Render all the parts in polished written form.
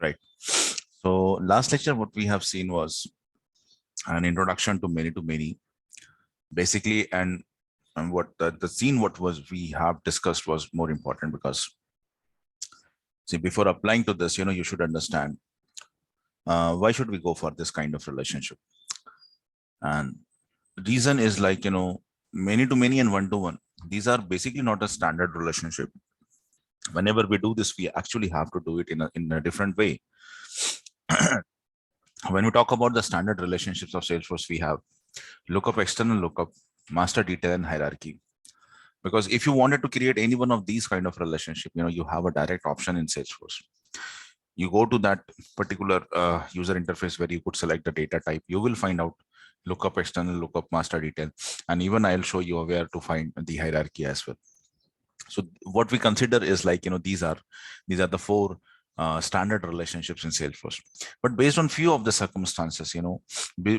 Right. So last lecture, what we have seen was an introduction to many, basically, and what the scene what was we have discussed was more important because see, before applying to this, you should understand why should we go for this kind of relationship. And reason is like, many to many and one to one. These are basically not a standard relationship. Whenever we do this, we actually have to do it in a different way. When we talk about the standard relationships of Salesforce, we have lookup, external lookup, master detail, and hierarchy. Because if you wanted to create any one of these kind of relationship, you have a direct option in Salesforce. You go to that particular user interface where you could select the data type. You will find out lookup, external lookup, master detail, and even I'll show you where to find the hierarchy as well. So what we consider is like, these are the four standard relationships in Salesforce. But based on few of the circumstances,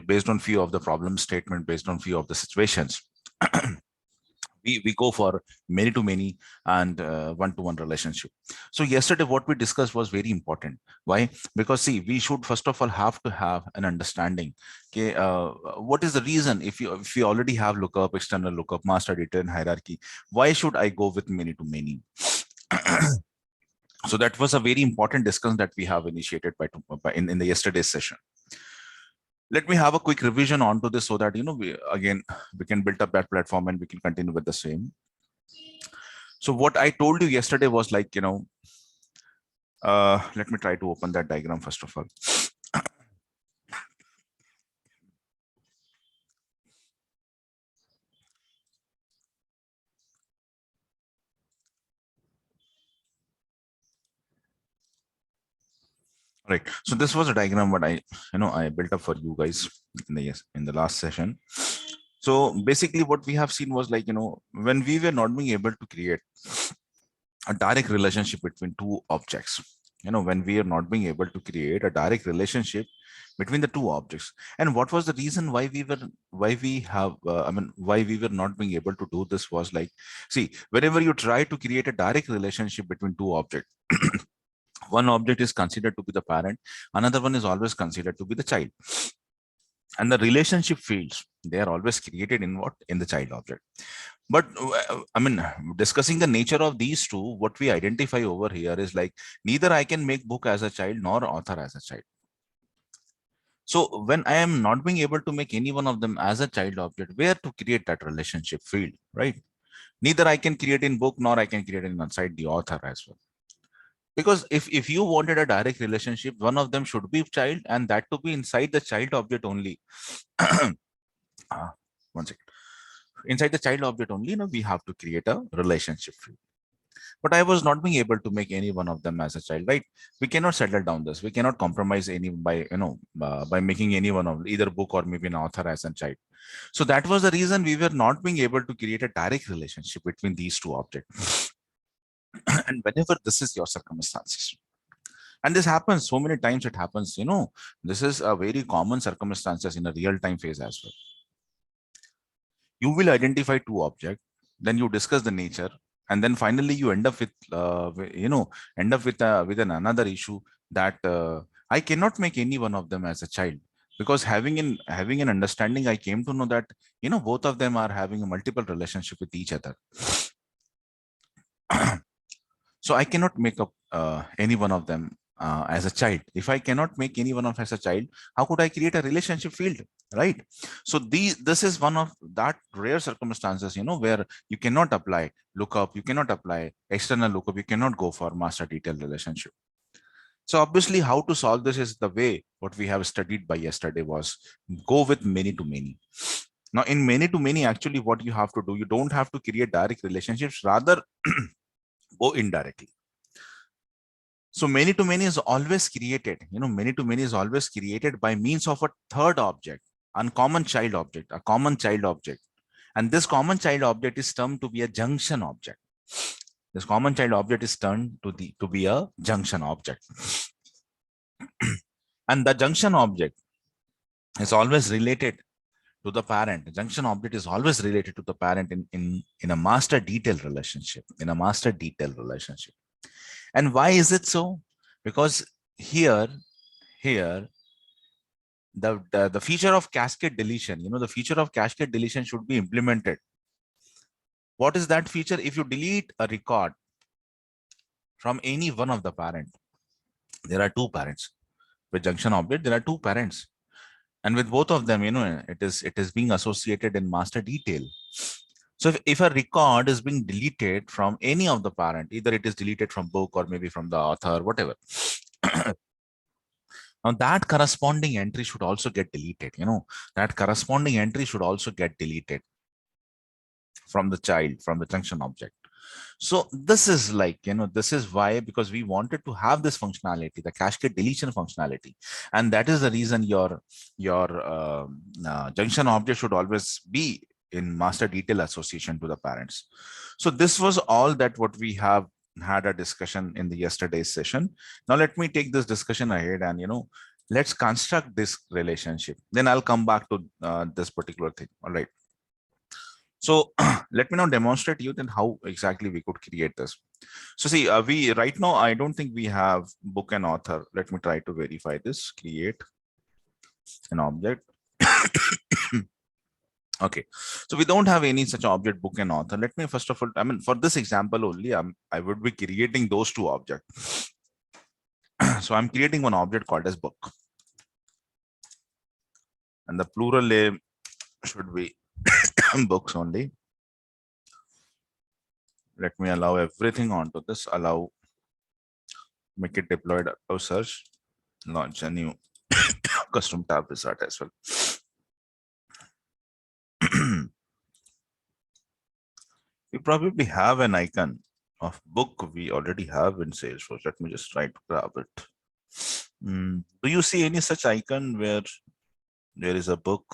based on few of the problem statement, based on few of the situations, we go for many to many and one to one relationship. So yesterday what we discussed was very important. Why? Because see, we should first of all have to have an understanding. Okay, what is the reason? If you already have lookup, external lookup, master data, and hierarchy, why should I go with many to many? So that was a very important discussion that we have initiated in the yesterday's session. Let me have a quick revision onto this so that we can build up that platform and we can continue with the same. So what I told you yesterday was like, let me try to open that diagram first of all. Right. So this was a diagram what I built up for you guys in the last session. So basically what we have seen was like, when we were not being able to create a direct relationship between two objects, when we are not being able to create a direct relationship between the two objects. And what was the reason why we were not being able to do this was like, see, whenever you try to create a direct relationship between two objects, one object is considered to be the parent, another one is always considered to be the child. And the relationship fields, they are always created in what? In the child object. But discussing the nature of these two, what we identify over here is like, neither I can make book as a child nor author as a child. So when I am not being able to make any one of them as a child object, where to create that relationship field, right? Neither I can create in book nor I can create in inside the author as well. Because if you wanted a direct relationship, one of them should be child, and that to be inside the child object only. One second. Inside the child object only, we have to create a relationship field. But I was not being able to make any one of them as a child, right? We cannot settle down this. We cannot compromise any by making any one of either book or maybe an author as a child. So that was the reason we were not being able to create a direct relationship between these two objects. And whenever this is your circumstances, and this happens so many times, it happens, this is a very common circumstances in a real-time phase as well. You will identify two objects, then you discuss the nature, and then finally you end up with another issue that I cannot make any one of them as a child, because having an understanding, I came to know that both of them are having a multiple relationship with each other. So I cannot make up any one of them as a child. If I cannot make any one of as a child, how could I create a relationship field, right? So this is one of that rare circumstances, where you cannot apply lookup, you cannot apply external lookup, you cannot go for master detail relationship. So obviously, how to solve this is the way what we have studied by yesterday was go with many to many. Now, in many to many, actually, what you have to do, you don't have to create direct relationships, rather go indirectly. So many to many is always created, many to many is always created by means of a third object, uncommon child object, a common child object. And this common child object is termed to be a junction object. This common child object is termed to be a junction object. And the junction object is always related to the parent. The junction object is always related to the parent in a master detail relationship, And why is it so? Because here, here, the feature of cascade deletion, the feature of cascade deletion should be implemented. What is that feature? If you delete a record from any one of the parent, there are two parents. With junction object, there are two parents. And with both of them, it is being associated in master detail. So if a record is being deleted from any of the parent, either it is deleted from book or maybe from the author, whatever. Now that corresponding entry should also get deleted. That corresponding entry should also get deleted from the child, from the junction object. So this is like, this is why, because we wanted to have this functionality, the cascade deletion functionality. And that is the reason your junction object should always be in master detail association to the parents. So this was all that what we have had a discussion in the yesterday's session. Now let me take this discussion ahead and, let's construct this relationship. Then I'll come back to this particular thing. All right. So let me now demonstrate you then how exactly we could create this. So see, we right now, I don't think we have book and author. Let me try to verify this. Create an object. Okay, so we don't have any such object, book and author. Let me first of all, for this example only, I would be creating those two objects. So I'm creating one object called as book. And the plural name should be books only. Let me allow everything onto this. Allow, make it deployed, allow search, launch a new custom tab wizard as well. We probably have an icon of book we already have in Salesforce. Let me just try to grab it. Do you see any such icon where there is a book?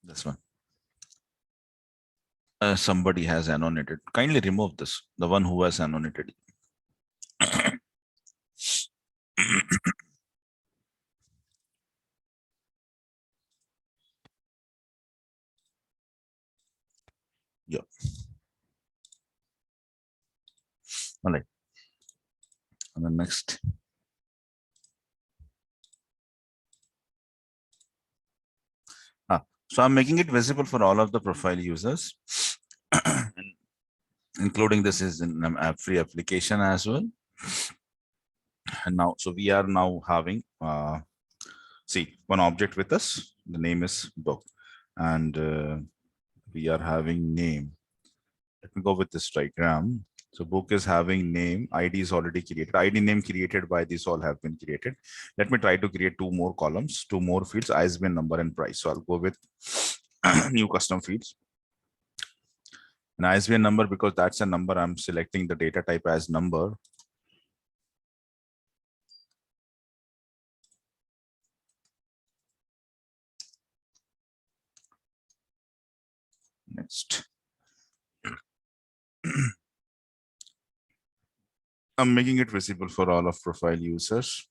This one. Somebody has annotated. Kindly remove this, the one who has annotated. Yeah. All right. And then next. So I'm making it visible for all of the profile users, including this is in a free application as well. And now, so we are now having, see, one object with us. The name is book, and we are having name. Let me go with this diagram. So book is having name, ID is already created. ID name created by this all have been created. Let me try to create two more columns, two more fields, ISBN number and price. So I'll go with new custom fields. An ISBN number, because that's a number, I'm selecting the data type as number. Next. I'm making it visible for all of profile users.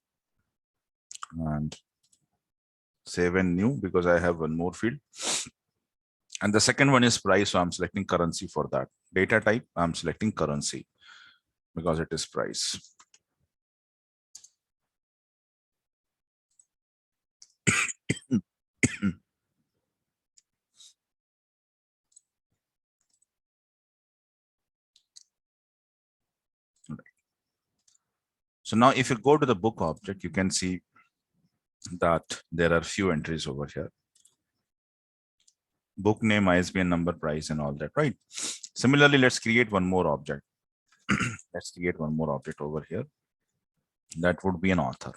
And save and new, because I have one more field. And the second one is price. So I'm selecting currency for that. Data type, I'm selecting currency because it is price. So now if you go to the book object, you can see that there are few entries over here. Book name, ISBN number, price, and all that, right? Similarly, let's create one more object. Let's create one more object over here. That would be an author.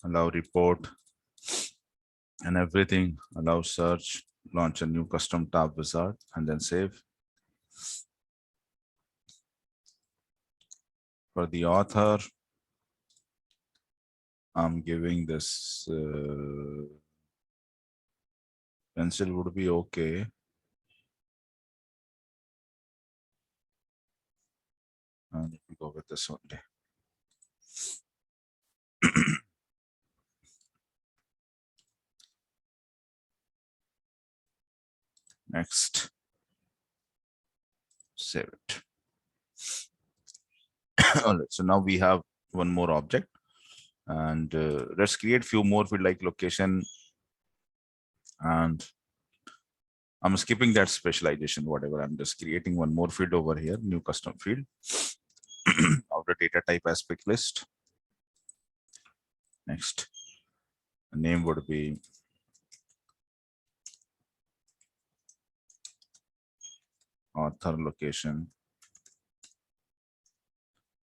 Allow report and everything. Allow search, launch a new custom tab wizard, and then save. For the author, I'm giving this Pencil would be okay. And let me go with this only. Next, save it. All right, so now we have one more object, and let's create few more field like location, and I'm skipping that specialization, whatever. I'm just creating one more field over here, new custom field. Outer data type aspect list. Next, the name would be author location.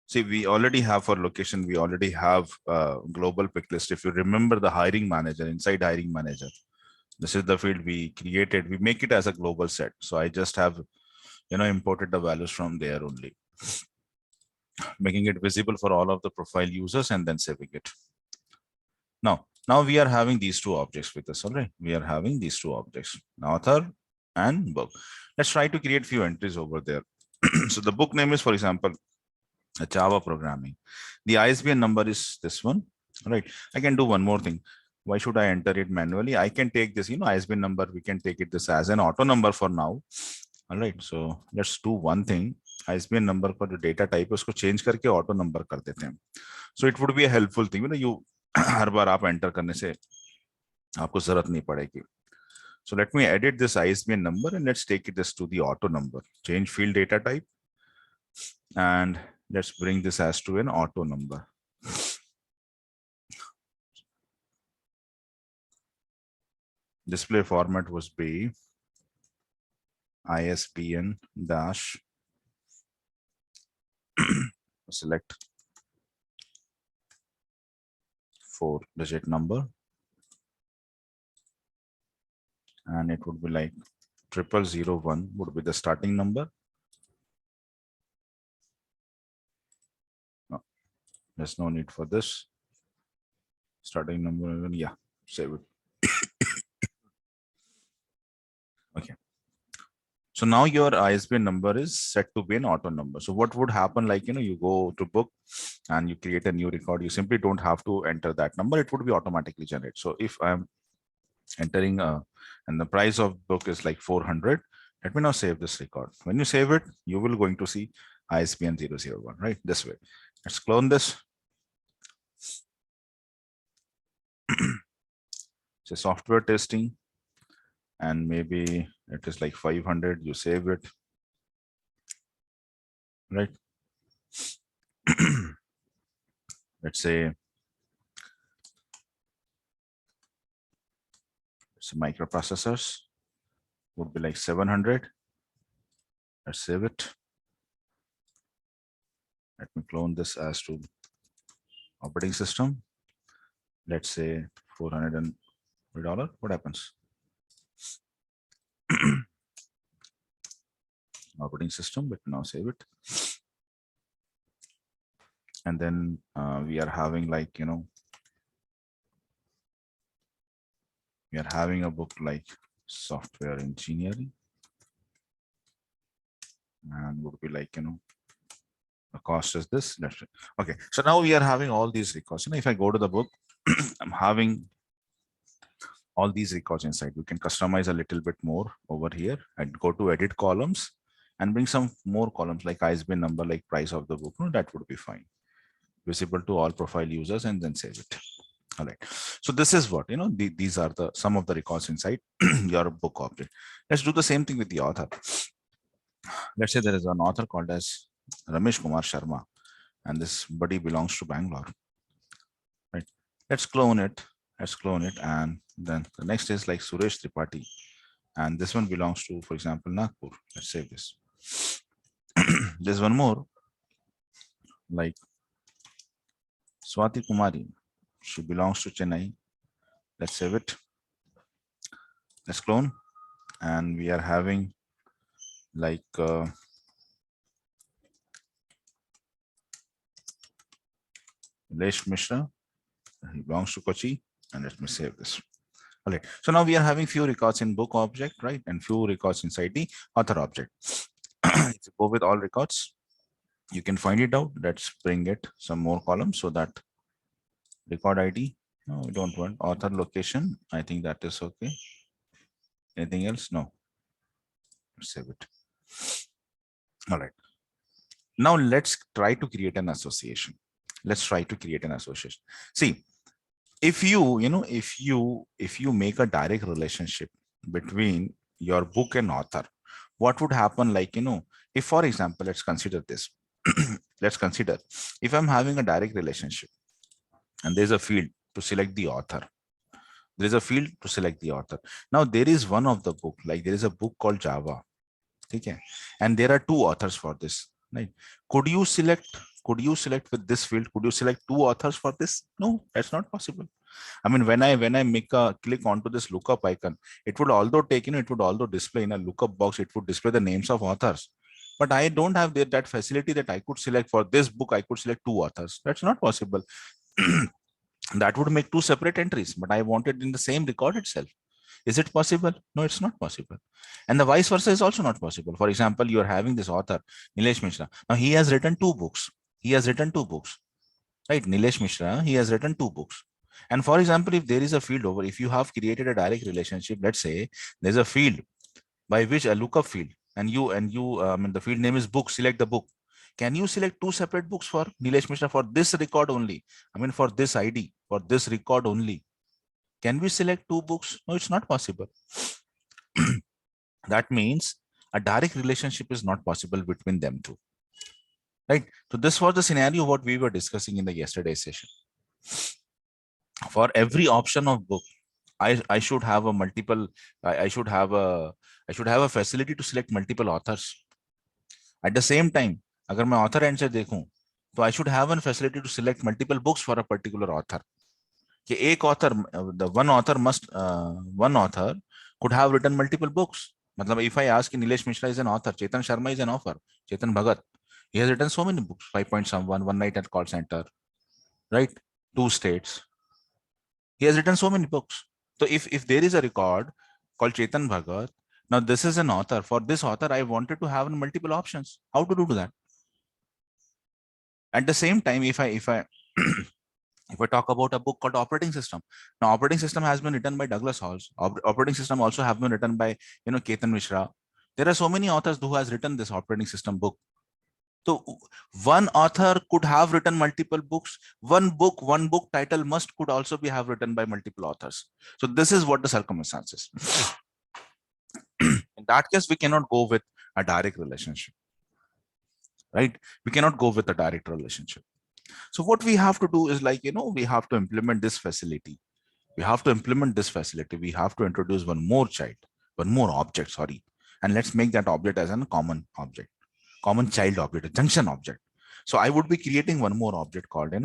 See, we already have for location, we already have global pick list. If you remember the hiring manager, inside hiring manager, this is the field we created. We make it as a global set. So I just have, imported the values from there only, making it visible for all of the profile users and then saving it. Now we are having these two objects with us, all right? We are having these two objects, author and book. Let's try to create few entries over there. So the book name is, for example, a Java programming. The ISBN number is this one, right? I can do one more thing. Why should I enter it manually? I can take this, ISBN number. We can take it this as an auto number for now. All right. So let's do one thing. ISBN number for the data type उसको change करके auto number कर देते हैं. So it would be a helpful thing. You हर बार आप enter करने से आपको जरूरत नहीं पड़ेगी. So let me edit this ISBN number and let's take it this to the auto number. Change field data type. And let's bring this as to an auto number. Display format was be ISBN dash select 4-digit number, and it would be like 0001 would be the starting number. No, there's no need for this. Starting number, yeah, save it. Okay. So now your ISBN number is set to be an auto number. So what would happen, like, you go to book and you create a new record, you simply don't have to enter that number. It would be automatically generated. So if I'm entering and the price of book is like 400, let me now save this record. When you save it, you will going to see ISBN 001, right? This way. Let's clone this. So software testing, and maybe it is like 500, you save it, right? Let's say microprocessors would be like 700. Let's save it. Let me clone this as to operating system. Let's say $400. What happens? Operating system, but now save it. And then we are having like, we are having a book like software engineering, and would be like, the cost is this. Okay. So now we are having all these records. If I go to the book, I'm having all these records inside. We can customize a little bit more over here and go to edit columns and bring some more columns like ISBN number, like price of the book. No, that would be fine. Visible to all profile users, and then save it. All right. So this is what, these are some of the records inside your book object. Let's do the same thing with the author. Let's say there is an author called as Ramesh Kumar Sharma, and this buddy belongs to Bangalore. Right. Let's clone it. And then the next is like Suresh Tripathi, and this one belongs to, for example, Nagpur. Let's save this. There's one more like Swati Kumari. She belongs to Chennai. Let's save it. Let's clone, and we are having like Lesh Mishra. He belongs to Kochi, and let me save this. All right. So now we are having few records in book object, right? And few records inside the author object. If you go with all records, you can find it out. Let's bring it some more columns so that record ID. No, we don't want author location. I think that is okay. Anything else? No. Save it. All right. Now let's try to create an association. Let's try to create an association. See, if you make a direct relationship between your book and author, what would happen? Like, if for example, let's consider this. Let's consider if I'm having a direct relationship and there's a field to select the author. There is a field to select the author. Now there is one of the book, like there is a book called Java. Okay. And there are two authors for this, right? Could you select with this field? Could you select two authors for this? No, that's not possible. I mean, when I make a click onto this lookup icon, it would although take, it would although display in a lookup box, it would display the names of authors. But I don't have that facility that I could select for this book, I could select two authors. That's not possible. That would make two separate entries, but I want it in the same record itself. Is it possible? No, it's not possible. And the vice versa is also not possible. For example, you're having this author, Nilesh Mishra. Now he has written two books. Right? Nilesh Mishra, he has written two books. And for example, if there is a field over, if you have created a direct relationship, let's say there's a field by which a lookup field, and the field name is book, select the book. Can you select two separate books for Nilesh Mishra for this record only? For this ID, for this record only. Can we select two books? No, it's not possible. That means a direct relationship is not possible between them two. Right? So this was the scenario what we were discussing in the yesterday's session. For every option of book, I should have a multiple, I should have a facility to select multiple authors. At the same time, agar main author end se dekhun, so I should have a facility to select multiple books for a particular author. The one author could have written multiple books. If I ask Nilesh Mishra is an author, Chetan Sharma is an author, Chetan Bhagat, he has written so many books, 5 Point Someone, One Night at Call Center, right? Two States. He has written so many books. So if there is a record called Chetan Bhagat, now this is an author. For this author, I wanted to have multiple options. How to do that? At the same time, if I if I talk about a book called Operating System, now Operating System has been written by Douglas Halls. Operating System also have been written by Ketan Mishra. There are so many authors who has written this Operating System book. So one author could have written multiple books. One book title could also be have written by multiple authors. So this is what the circumstances. In that case, we cannot go with a direct relationship, right? We cannot go with a direct relationship. So what we have to do is we have to implement this facility. We have to introduce one more object, sorry. And let's make that object as a common object, common child object, a junction object. So I would be creating one more object called,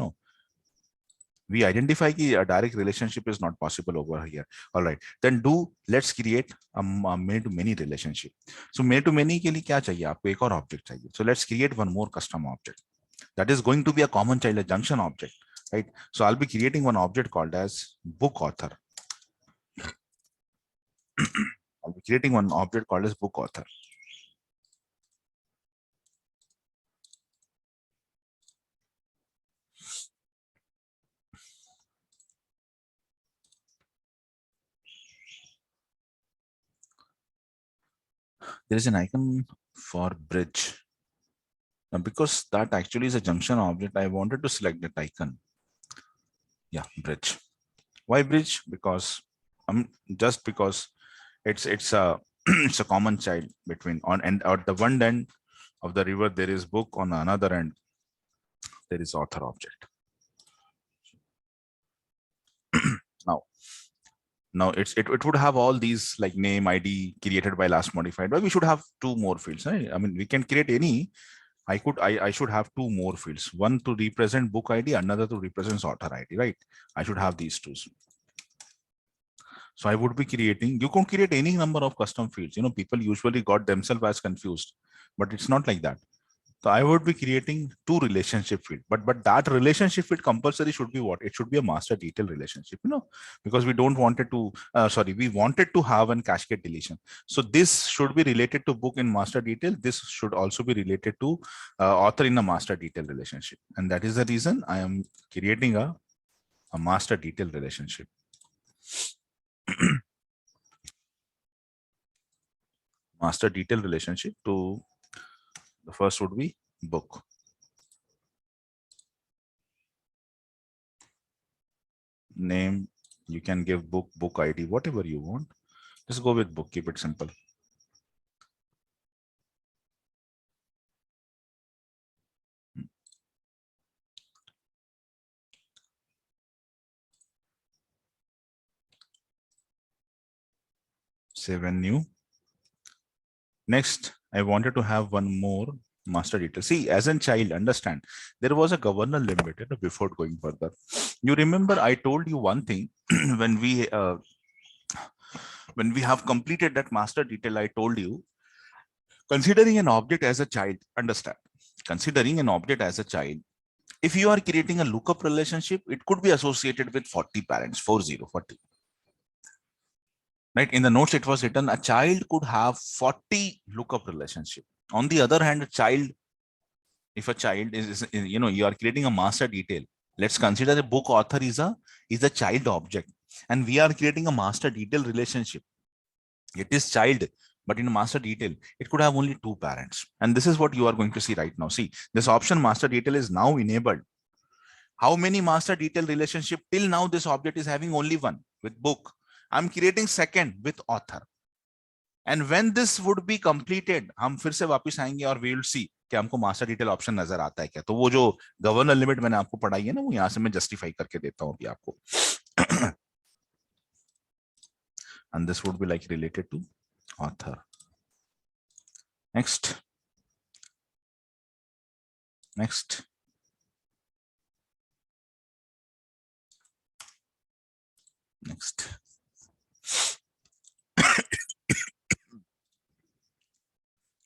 we identify that a direct relationship is not possible over here. All right, then let's create a many-to-many relationship. So many-to-many ke liye kya chahiye? Aapko ek aur object chahiye. So let's create one more custom object. That is going to be a common child, a junction object, right? So I'll be creating one object called as book author. I'll be creating one object called as book author. There is an icon for bridge. Now, because that actually is a junction object, I wanted to select that icon. Yeah, bridge. Why bridge? Because just because it's a it's a common child between and at the one end of the river there is book, on another end there is author object. Now it would have all these like name, ID created by last modified, but we should have two more fields, right? We can create any. I should have two more fields, one to represent book ID, another to represent author ID, right? I should have these two. So I would be creating, you can create any number of custom fields. People usually got themselves as confused, but it's not like that. So I would be creating two relationship field, but that relationship field compulsory should be what? It should be a master detail relationship, because we don't wanted to, we wanted to have an cascade deletion. So this should be related to book in master detail. This should also be related to author in a master detail relationship. And that is the reason I am creating a master detail relationship. Master detail relationship to the first would be book. Name, you can give book ID, whatever you want. Just go with book, keep it simple. Save and new. Next, I wanted to have one more master detail. See, as a child, understand, there was a governor limit before going further. You remember I told you one thing when we have completed that master detail. I told you, considering an object as a child, understand, considering an object as a child, if you are creating a lookup relationship, it could be associated with 40 parents, 40. Right? In the notes, it was written a child could have 40 lookup relationship. On the other hand, a child, if a child is you are creating a master detail, let's consider the book author is a child object, and we are creating a master detail relationship. It is child, but in a master detail, it could have only 2 parents. And this is what you are going to see right now. See, this option master detail is now enabled. How many master detail relationship till now this object is having? Only one, with book. I'm creating second with author. And when this would be completed, हम फिर से वापस आएंगे और we will see कि हमको master detail option नजर आता है क्या. तो वो जो गवर्नर लिमिट मैंने आपको पढ़ाई है ना, वो यहाँ से मैं जस्टिफाई करके देता हूँ अभी आपको. And this would be like related to author. Next. Next. Next.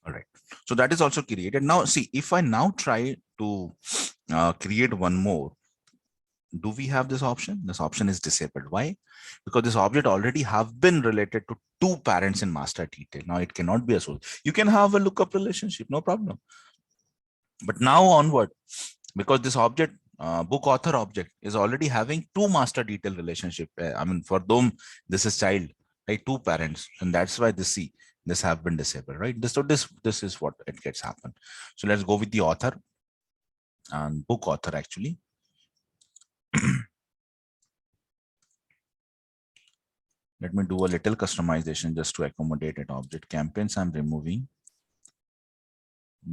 All right. So that is also created. Now, see, if I now try to create one more, do we have this option? This option is disabled. Why? Because this object already have been related to 2 parents in master detail. Now it cannot be associated. You can have a lookup relationship, no problem. But now onward, because this object, book author object, is already having 2 master detail relationship. I mean, for them, this is child, right? 2 parents, and that's why this have been disabled, right? So this is what it gets happen. So let's go with the author and book author actually. Let me do a little customization just to accommodate an object. Campaigns, I'm removing.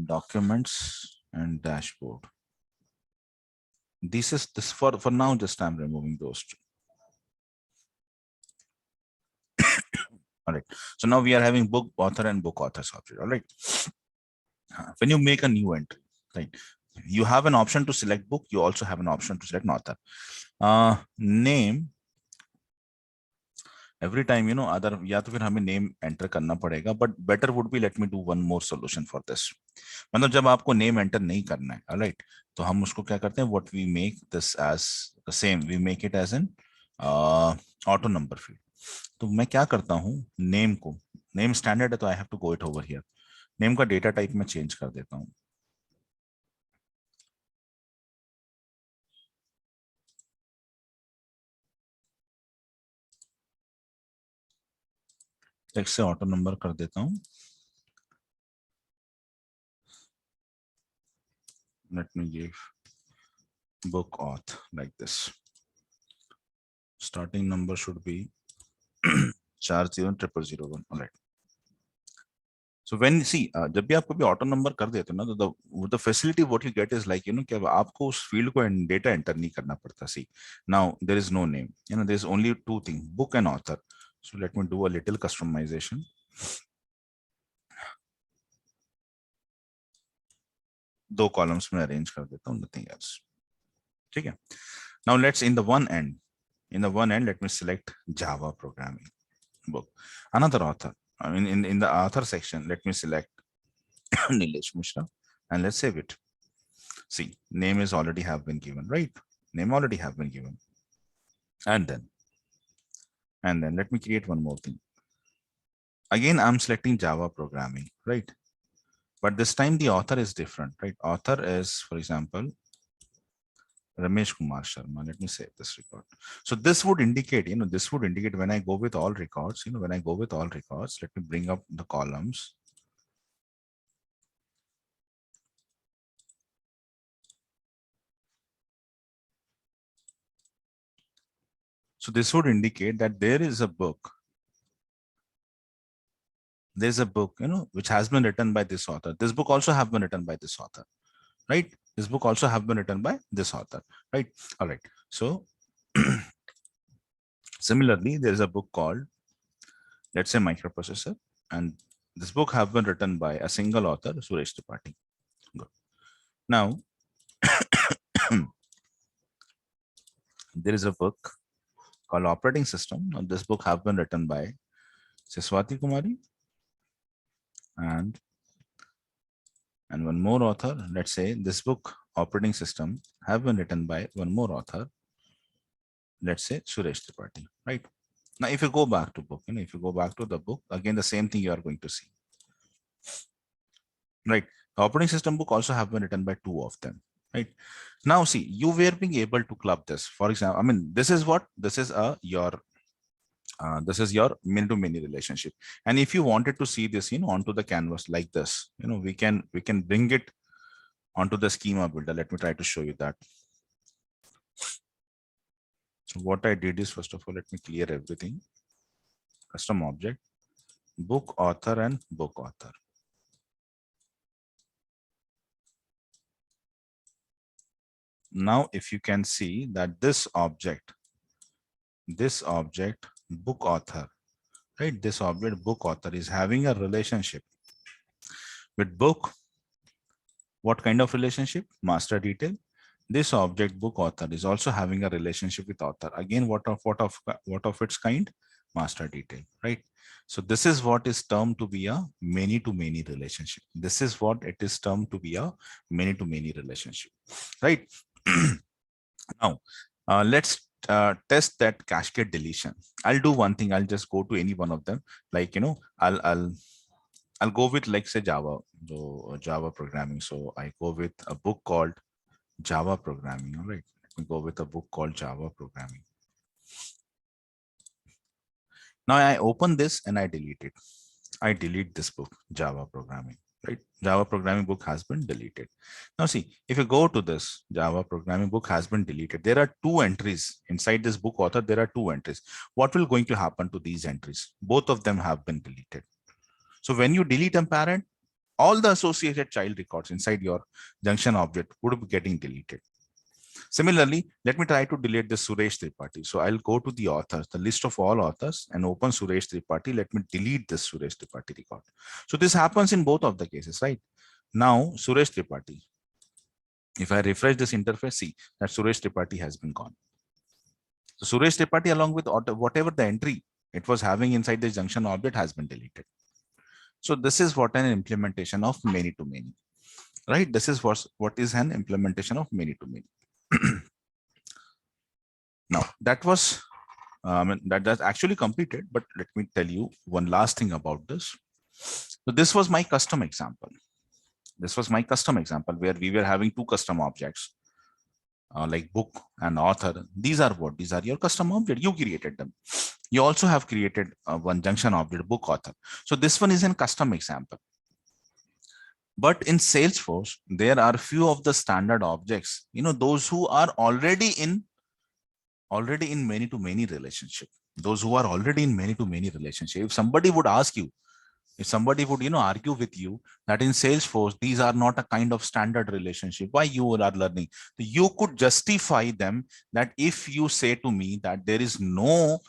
Documents and dashboard. This for now, just I'm removing those two. All right. So now we are having book author and book authors object. All right. When you make a new entry, right, you have an option to select book. You also have an option to select author. Name. Every time, other या तो फिर हमें name enter करना पड़ेगा, but better would be let me do one more solution for this. मतलब जब आपको name enter नहीं करना है, alright, तो हम उसको क्या करते हैं? What we make this as the same, we make it as an auto number field. तो मैं क्या करता हूँ? Name को, name standard है तो I have to go it over here. Name का data type मैं change कर देता हूँ. टेक्स्ट से ऑटो नंबर कर देता हूं. Let me give book auth like this. Starting number should be 400001. All right. So when see जब भी आप कभी ऑटो नंबर कर देते हो ना, तो the facility what you get is like कि आपको उस फील्ड को डेटा एंटर नहीं करना पड़ता. See, now there is no name. There is only 2 things, book and author. So let me do a little customization. दो कॉलम्स में arrange कर देता हूँ, nothing else. ठीक है. Now let's in the one end let me select Java programming book. Another author. I mean in the author section, let me select Nilesh Mishra and let's save it. See, name is already have been given, right? Name already have been given. And then let me create one more thing. Again, I'm selecting Java programming, right? But this time the author is different, right? Author is, for example, Ramesh Kumar Sharma. Let me save this record. So this would indicate, this would indicate when I go with all records, when I go with all records, let me bring up the columns. So this would indicate that there is a book. There's a book, which has been written by this author. This book also have been written by this author, right? This book also have been written by this author, right? All right. So similarly, there is a book called, let's say, Microprocessor, and this book have been written by a single author, Suresh Tripathi. Good. Now, there is a book called Operating System, and this book have been written by Swati Kumari and one more author. Let's say this book, Operating System, have been written by one more author, let's say Suresh Tripathi, right? Now, if you go back to book, if you go back to the book, again, the same thing you are going to see, right? The operating system book also have been written by two of them, right? Now, see, you were being able to club this. For example, I mean, this is what, this is your many-to-many relationship. And if you wanted to see this, onto the canvas like this, we can bring it onto the schema builder. Let me try to show you that. So what I did is, first of all, let me clear everything. Custom object, book author and book author. Now, if you can see that this object, book author, right? This object book author is having a relationship with book. What kind of relationship? Master detail. This object book author is also having a relationship with author. Again, what of its kind? Master detail, right? So this is what is termed to be a many-to-many relationship. This is what it is termed to be a many-to-many relationship, right? Now, let's test that cascade deletion. I'll do one thing. I'll just go to any one of them. Like, I'll go with, like, say, Java, so Java programming. So I go with a book called Java programming. All right. Let me go with a book called Java programming. Now I open this and I delete it. I delete this book, Java programming, right? Java programming book has been deleted. Now see, if you go to this Java programming book has been deleted, there are two entries inside this book author. There are two entries. What will going to happen to these entries? Both of them have been deleted. So when you delete a parent, all the associated child records inside your junction object would be getting deleted. Similarly, let me try to delete this Suresh Tripathi. So I'll go to the authors, the list of all authors, and open Suresh Tripathi. Let me delete this Suresh Tripathi record. So this happens in both of the cases, right? Now, Suresh Tripathi. If I refresh this interface, see that Suresh Tripathi has been gone. So Suresh Tripathi, along with whatever the entry it was having inside this junction object, has been deleted. So this is what an implementation of many-to-many, right? This is what is an implementation of many-to-many. Now that was that's actually completed, but let me tell you one last thing about this. So this was my custom example. This was my custom example where we were having two custom objects like book and author. These are what? These are your custom object. You created them. You also have created one junction object, book author. So this one is a custom example. But in Salesforce, there are few of the standard objects, those who are already in many-to-many relationship. Those who are already in many-to-many relationship. If somebody would ask you, if somebody would, argue with you that in Salesforce, these are not a kind of standard relationship, why you are learning? You could justify them that if you say to me that there is no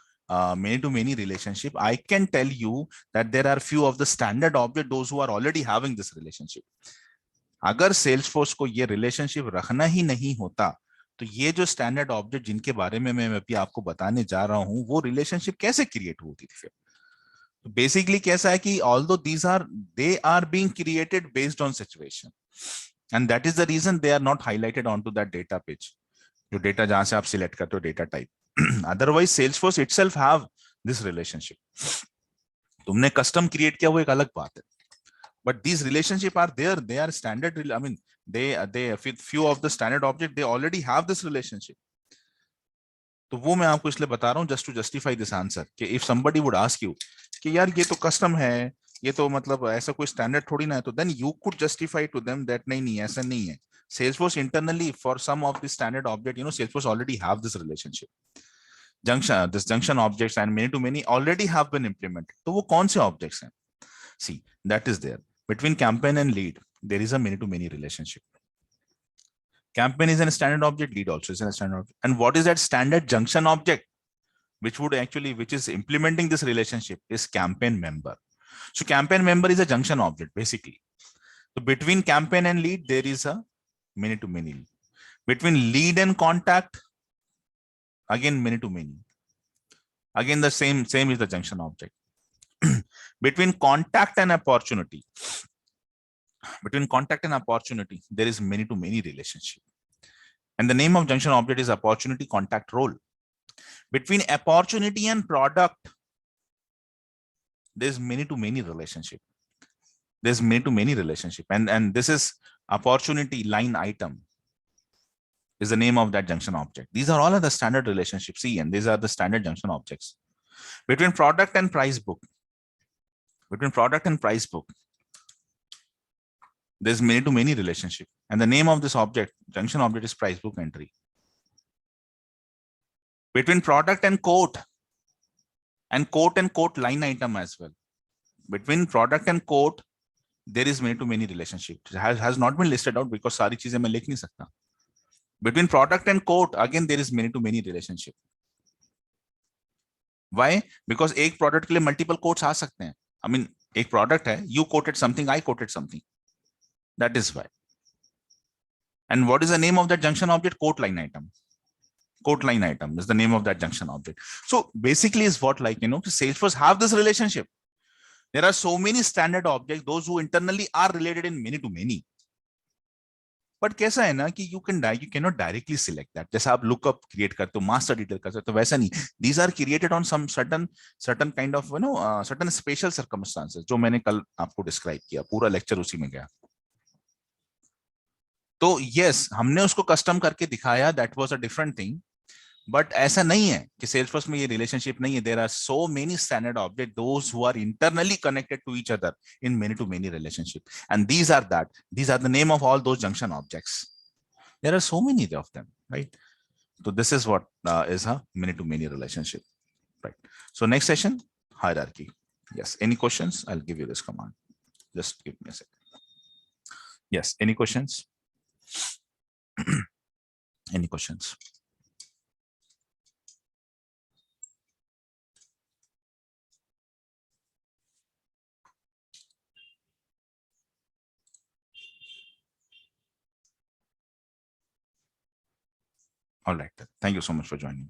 many-to-many relationship, I can tell you that there are few of the standard object, those who are already having this relationship. अगर Salesforce को ये relationship रखना ही नहीं होता, तो ये जो standard object जिनके बारे में मैं अभी आपको बताने जा रहा हूं, वो रिलेशनशिप कैसे क्रिएट होती थी फिर? तो बेसिकली कैसा है कि although they are being created based on situation, and that is the reason they are not highlighted onto that data page. जो data जहां से आप select करते हो data type. Otherwise, Salesforce itself have this relationship. तुमने custom create किया वो एक अलग बात है. But these relationship are there. They are standard. I mean, they few of the standard object they already have this relationship. तो वो मैं आपको इसलिए बता रहा हूँ just to justify this answer कि if somebody would ask you कि यार ये तो custom है, ये तो मतलब ऐसा कोई standard थोड़ी ना है, तो then you could justify to them that नहीं नहीं ऐसा नहीं है. Salesforce internally for some of the standard object, Salesforce already have this relationship. This junction objects and many to many already have been implemented. तो वो कौन से objects हैं? See, that is there. Between campaign and lead, there is a many to many relationship. Campaign is a standard object, lead also is a standard object. And what is that standard junction object? Which is implementing this relationship is campaign member. So campaign member is a junction object, basically. So between campaign and lead, there is a many to many. Between lead and contact, again, many to many. Again, the same is the junction object. Between contact and opportunity, there is many to many relationship. And the name of junction object is opportunity contact role. Between opportunity and product, there's many to many relationship. And this is opportunity line item is the name of that junction object. These are all of the standard relationships. See, and these are the standard junction objects. Between product and price book, there's many to many relationship. And the name of this object, junction object, is price book entry. Between product and quote line item as well. Between product and quote, there is many to many relationship. It has not been listed out because सारी चीजें मैं लिख नहीं सकता. Between product and quote, again, there is many to many relationship. Why? Because एक product के लिए multiple quotes आ सकते हैं. I mean, एक product है, you quoted something, I quoted something. That is why. And what is the name of that junction object? Quote line item. Quote line item is the name of that junction object. So basically is what, like, Salesforce have this relationship. There are so many standard objects, those who internally are related in many to many. But कैसा है ना कि you cannot directly select that. जैसा आप lookup create करते हो, master detail करते हो, तो वैसा नहीं. These are created on some certain kind of certain special circumstances जो मैंने कल आपको describe किया. पूरा lecture उसी में गया. तो yes, हमने उसको custom करके दिखाया. That was a different thing. But ऐसा नहीं है कि Salesforce में ये relationship नहीं है. There are so many standard objects, those who are internally connected to each other in many to many relationship. And these are the name of all those junction objects. There are so many of them, right? So this is what is a many to many relationship, right? So next session, hierarchy. Yes. Any questions? I'll give you this command. Just give me a second. Yes. Any questions? Any questions? All right. Thank you so much for joining.